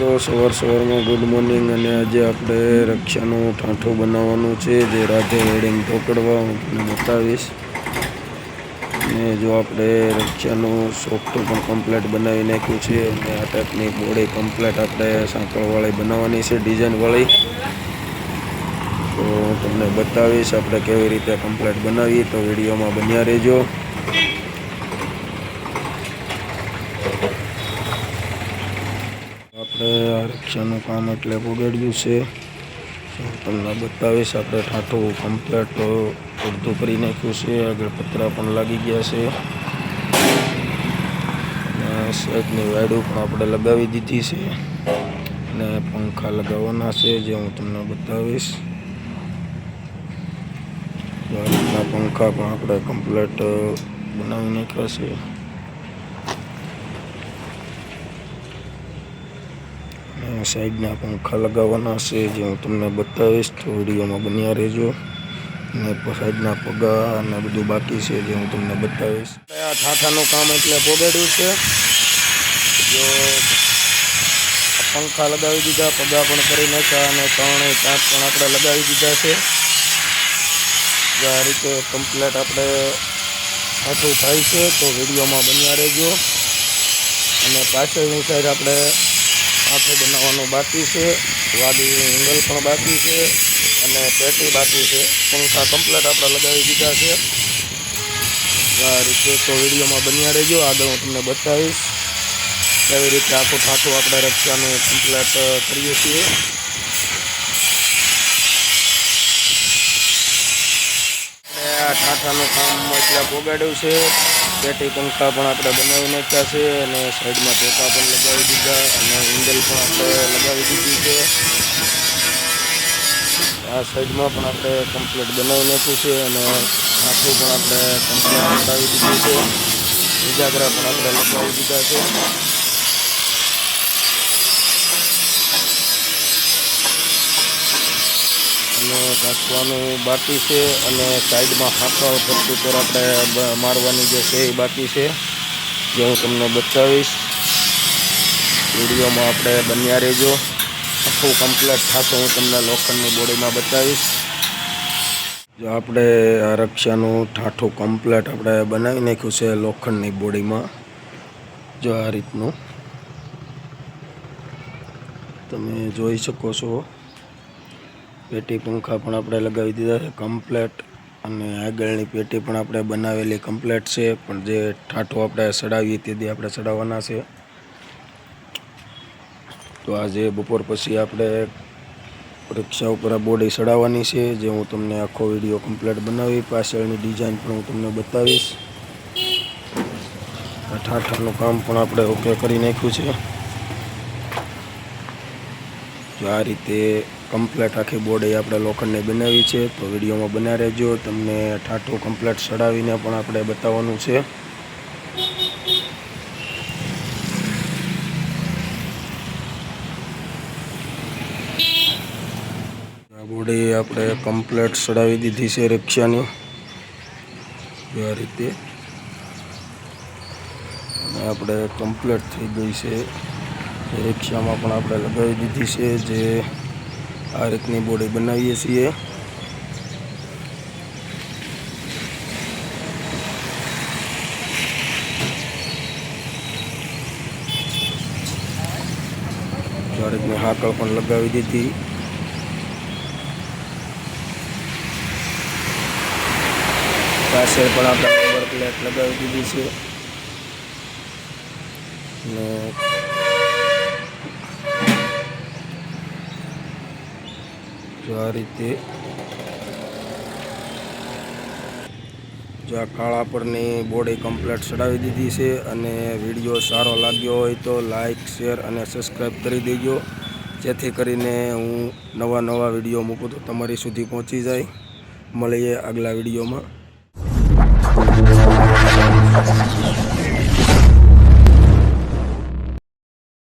तो सवार में गुड मॉर्निंग। आज आप रक्षानु ठाठो बनावવાનું છે જે રાધે વેડિંગ પકડવા હું તમને બતાવીશ। ને જો આપણે રક્ષાનું સોફ્ટ પણ કમ્પ્લીટ બનાવી નાખ્યું છે અને આ ટાઈપની બોડી કમ્પ્લીટ આપણે સાંકળવાળી બનાવવાની છે ડિઝાઇનવાળી। તો હું તમને બતાવીશ આપણે કેવી રીતે કમ્પ્લીટ બનાવીએ, તો વિડીયોમાં બન્યા રહેજો। આપણે આ રક્ષાનું કામ એટલે પોગાડ્યું છે, તમને બતાવીશ। આપણે ઠાઠું કમ્પ્લીટ અડધું કરી નાખ્યું છે, આગળ પતરા પણ લાગી ગયા છે અને સાઈડની વાયડો પણ આપણે લગાવી દીધી છે અને પંખા લગાવવાના છે જે હું તમને બતાવીશ। આ રીતના પંખા પણ આપણે કમ્પ્લીટ બનાવી નાખ્યા છે। સાઈડના પંખા લગાવવાના છે જે હું તમને બતાવીશ, તો વિડીયોમાં બન્યા રહેજો। અને સાઈડના પગા અને બધું બાકી છે જે હું તમને બતાવીશ। આ ઠાઠાનું કામ એટલે પોગાડ્યું છે। જો પંખા લગાવી દીધા, પગા પણ કરી નાખ્યા અને ત્રણેય કાચ પણ આપણે લગાવી દીધા છે। આ રીતે કમ્પ્લીટ આપણે ઠાઠું થાય છે, તો વિડીયોમાં બન્યા રહેજો। અને પાછળની સાઈડ આપણે ઠાઠું બનાવવાનું બાકી છે, વાદી એંગલ પણ બાકી છે અને પેટી બાકી છે। પંખા કમ્પ્લીટ આપણે લગાવી દીધા છે। આ રીતે તો વિડીયોમાં બન્યા રહેજો, આગળ હું તમને બતાવીશ કેવી રીતે આખું ઠાઠું આપણે રક્ષાનું કમ્પ્લીટ કરીએ છીએ। આ ઠાઠાનું કામ એટલે પોગાડ્યું છે, પેટી પંખા પણ આપણે બનાવી નાખ્યા છે અને સાઈડમાં ટેકા પણ લગાવી દીધા અને એંગલ પણ આપણે લગાવી દીધી છે। આ સાઈડમાં પણ આપણે કમ્પ્લીટ બનાવી નાખ્યું છે અને આખું પણ આપણે કમ્પ્લીટ લગાવી દીધું છે, ઉજાગરા પણ આપણે લગાવી દીધા છે। અને કાચવાનું બાકી છે અને સાઈડમાં હાંકળ પટ્ટી પર આપણે મારવાની જે છે એ બાકી છે જે હું તમને બતાવીશ। વિડીયોમાં આપણે બન્યા રહેજો, આખું કમ્પ્લીટ ઠાઠું હું તમને લોખંડની બોડીમાં બતાવીશ। જો આપણે આ રક્ષાનું ઠાઠું કમ્પ્લીટ આપણે બનાવી નાખ્યું છે લોખંડની બોડીમાં। જો આ રીતનું તમે જોઈ શકો છો। પેટી પંખા પણ આપણે લગાવી દીધા છે કમ્પ્લીટ અને આગળની પેટી પણ આપણે બનાવેલી કમ્પ્લીટ છે, પણ જે ઠાઠું આપણે ચડાવીએ તેથી આપણે ચડાવવાના છે। તો આજે બપોર પછી આપણે રક્ષા ઉપર બોડી ચડાવવાની છે જે હું તમને આખો વિડીયો કમ્પ્લીટ બનાવી, પાછળની ડિઝાઇન પણ હું તમને બતાવીશ। આ ઠાઠાનું કામ પણ આપણે ઓકે કરી નાખ્યું છે। જો આ રીતે કમ્પ્લીટ આખી બોડી આપણે લોખંડની બનાવી છે, તો વિડીયોમાં બન્યા રહેજો, તમને ઠાઠું કમ્પ્લીટ ચડાવીને પણ આપણે બતાવવાનું છે। આ બોડી આપણે કમ્પ્લીટ ચડાવી દીધી છે રક્ષાની, આ રીતે અને આપણે કમ્પ્લીટ થઈ ગઈ છે। રક્ષામાં પણ આપણે લગાવી દીધી છે, જે આ રીતની બોડી બનાવીએ છીએ। આ રીતની હાકળ પણ લગાવી દીધી, પાછળ પણ આપણે નંબર પ્લેટ લગાવી દીધી છે અને જો આ રીતે જો આ કાળા પરની બોડી કમ્પ્લીટ ચડાવી દીધી છે। અને વિડીયો સારો લાગ્યો હોય તો લાઈક, શેર અને સબસ્ક્રાઈબ કરી દેજો, જેથી કરીને હું નવા વિડીયો મૂકું તો તમારી સુધી પહોંચી જાય। મળીએ આગલા વિડીયોમાં।